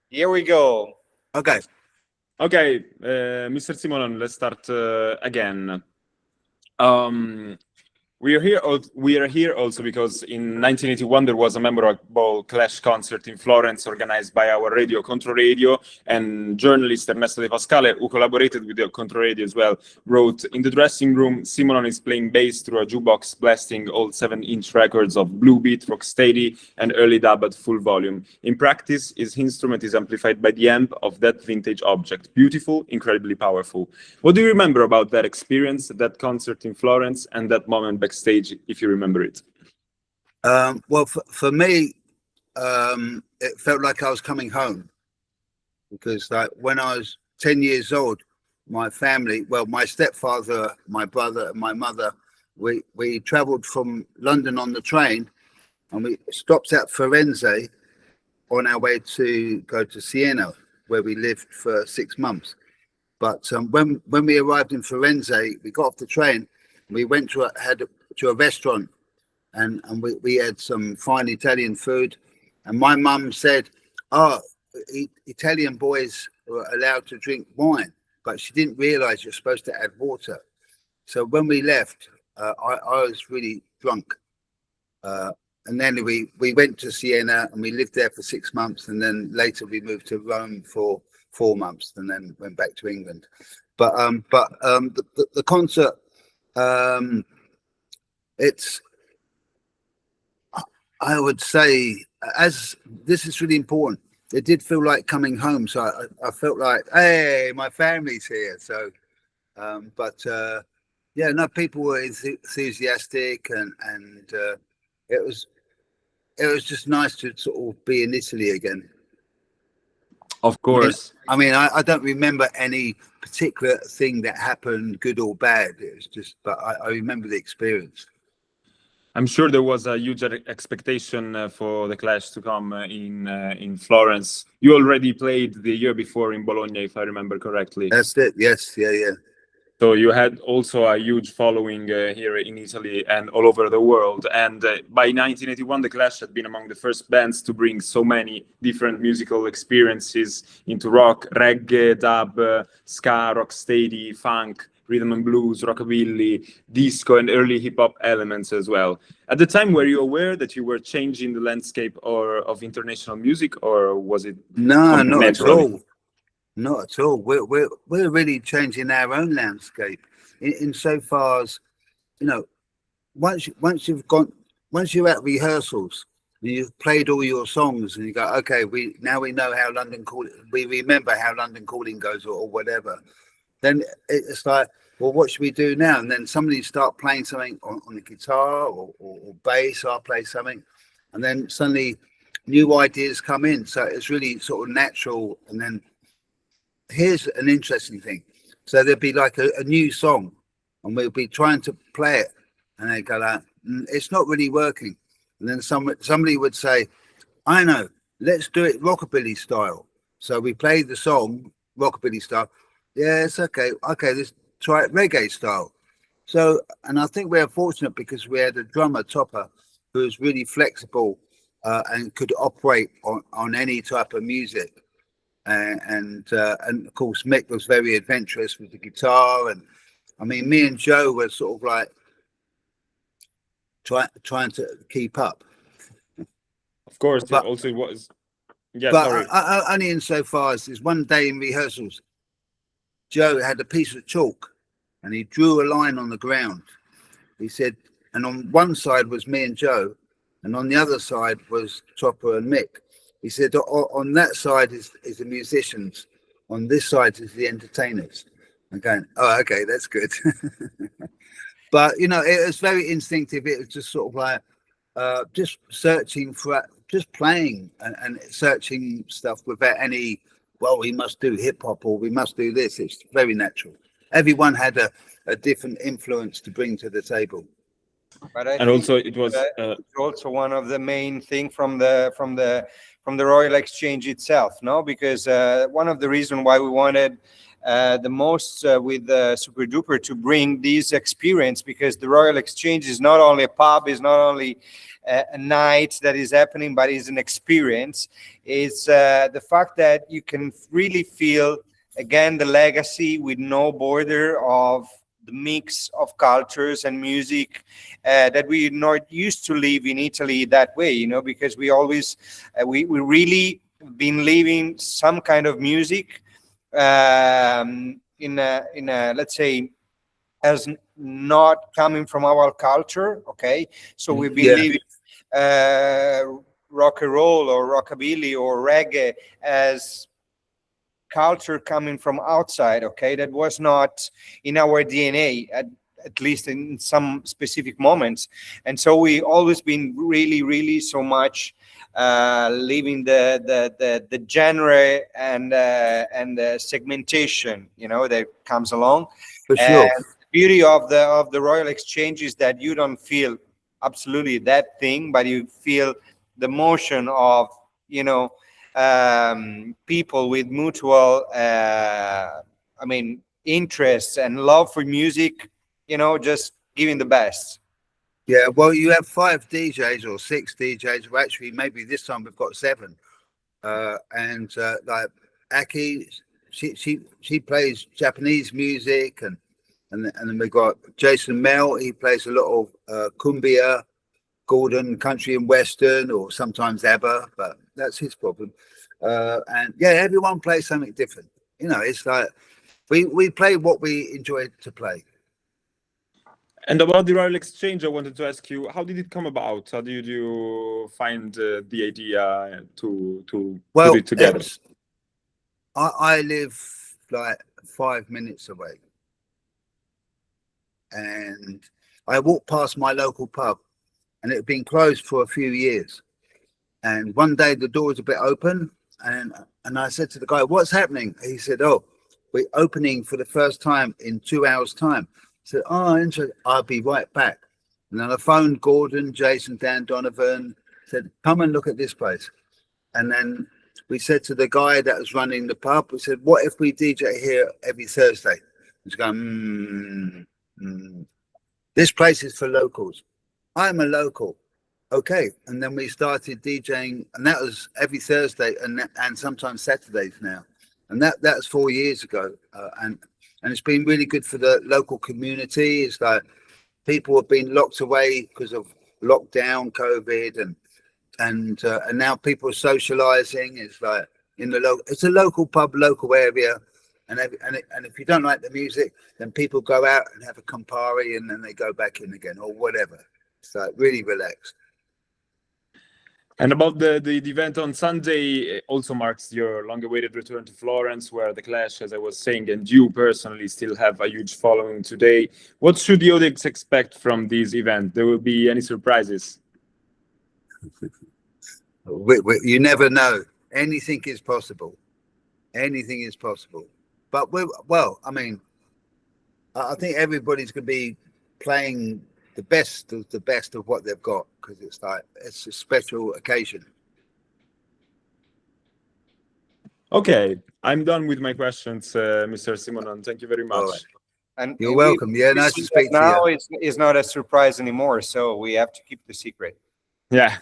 Here we go. Okay. Okay, Mr. Simonon, let's start again. We are here also because in 1981 there was a memorable Clash concert in Florence organized by our radio Controradio, and journalist Ernesto De Pascale, who collaborated with the Controradio as well, wrote, "In the dressing room, Simonon is playing bass through a jukebox, blasting old 7-inch records of blue beat, rocksteady, and early dub at full volume. In practice, his instrument is amplified by the amp of that vintage object. Beautiful, incredibly powerful." What do you remember about that experience, that concert in Florence, and that moment backstage, if you remember it? Well, for me, it felt like I was coming home, because like when I was 10 years old, my family, well, my stepfather, my brother, and my mother, we traveled from London on the train, and we stopped at Florence on our way to go to Siena, where we lived for 6 months. But when we arrived in Florence, we got off the train, we went to a restaurant, and we had some fine Italian food, and my mum said, "Oh, Italian boys were allowed to drink wine," but she didn't realize you're supposed to add water. So when we left, I was really drunk, and then we went to Siena, and we lived there for 6 months, and then later we moved to Rome for 4 months, and then went back to England. But the concert, it's, I would say, as this is really important, it did feel like coming home. So I felt like, hey, my family's here. So, yeah, no, people were enthusiastic, and it was just nice to sort of be in Italy again. Of course. I mean, I don't remember any particular thing that happened, good or bad. It was just, but I remember the experience. I'm sure there was a huge expectation for the Clash to come in Florence. You already played the year before in Bologna, if I remember correctly. That's it. Yes. Yeah. So you had also a huge following here in Italy and all over the world. And by 1981, the Clash had been among the first bands to bring so many different musical experiences into rock, reggae, dub, ska, rocksteady, funk, rhythm and blues, rockabilly, disco, and early hip-hop elements as well. At the time, were you aware that you were changing the landscape of international music, or was it No, not naturally? at all. Not at all. We're really changing our own landscape in so far as, you know, once you're at rehearsals and you've played all your songs and you go, okay, we know how London Calling, we remember how London Calling goes, or whatever. Then it's like, well, what should we do now? And then somebody start playing something on the guitar or bass. I'll play something, and then suddenly new ideas come in. So it's really sort of natural. And then here's an interesting thing. So there'd be like a new song, and we'll be trying to play it, and they go like, it's not really working. And then somebody would say, I know, let's do it rockabilly style. So we play the song rockabilly style. Yes, okay, let's try it reggae style. So, and I think we're fortunate because we had a drummer, Topper, who was really flexible and could operate on any type of music. And of course, Mick was very adventurous with the guitar. And I mean, me and Joe were sort of like trying to keep up. Of course, but, also it was. Yeah, but sorry. Only insofar as there's one day in rehearsals, Joe had a piece of chalk and he drew a line on the ground. He said, and on one side was me and Joe, and on the other side was Topper and Mick. He said, on that side is the musicians, on this side is the entertainers. I'm going, oh, okay, that's good. But, you know, it was very instinctive. It was just sort of like just searching for, just playing and searching stuff without any, well, we must do hip hop or we must do this. It's very natural. Everyone had a different influence to bring to the table. But and also it was also one of the main thing from the Royal Exchange itself, no? Because one of the reasons why we wanted the most with SUPERDUPER to bring this experience, because the Royal Exchange is not only a pub, is not only a night that is happening, but is an experience. It's the fact that you can really feel again the legacy with no border of the mix of cultures and music that we not used to live in Italy that way, you know, because we always we really been living some kind of music in a let's say as not coming from our culture. Okay, so we've been living rock and roll or rockabilly or reggae as culture coming from outside. Okay, that was not in our DNA, at least in some specific moments. And so we always been really so much leaving the genre and the segmentation, you know, that comes along. For sure. And the beauty of the Royal Exchange is that you don't feel absolutely that thing, but you feel the motion of, you know, people with mutual interests and love for music, you know, just giving the best. Yeah, well, you have 5 DJs or 6 DJs. Well, actually, maybe this time we've got 7. Like Aki, she plays Japanese music, and then we've got Jason Mel. He plays a lot of cumbia, Gordon, country and western, or sometimes ABBA, but that's his problem. And yeah, everyone plays something different. You know, it's like we play what we enjoy to play. And about the Royal Exchange, I wanted to ask you, how did it come about? How did you find the idea to put it together? I live like 5 minutes away, and I walked past my local pub, and it had been closed for a few years. And one day the door was a bit open, and I said to the guy, "What's happening?" He said, "Oh, we're opening for the first time in 2 hours' time." I said, "Oh, interesting. I'll be right back." And then I phoned Gordon, Jason, Dan Donovan, said, "Come and look at this place." And then we said to the guy that was running the pub, we said, "What if we DJ here every Thursday?" He's going, "This place is for locals." I'm a local. Okay. And then we started DJing, and that was every Thursday and sometimes Saturdays now. And that's 4 years ago. And it's been really good for the local community. It's like people have been locked away because of lockdown, COVID, and now people are socializing. It's like it's a local pub, local area. And if you don't like the music, then people go out and have a Campari, and then they go back in again or whatever. It's like really relaxed. And about the event on Sunday also marks your long-awaited return to Florence, where The Clash, as I was saying, and you personally still have a huge following today. What should the audience expect from this event? There will be any surprises? You never know. Anything is possible. Anything is possible. But I mean, I think everybody's going to be playing the best of what they've got, because it's a special occasion. Okay, I'm done with my questions, Mr. Simonon. Thank you very much. Right. And you're welcome. Yeah, nice to speak to you. Now it's not a surprise anymore, so we have to keep the secret. Yeah.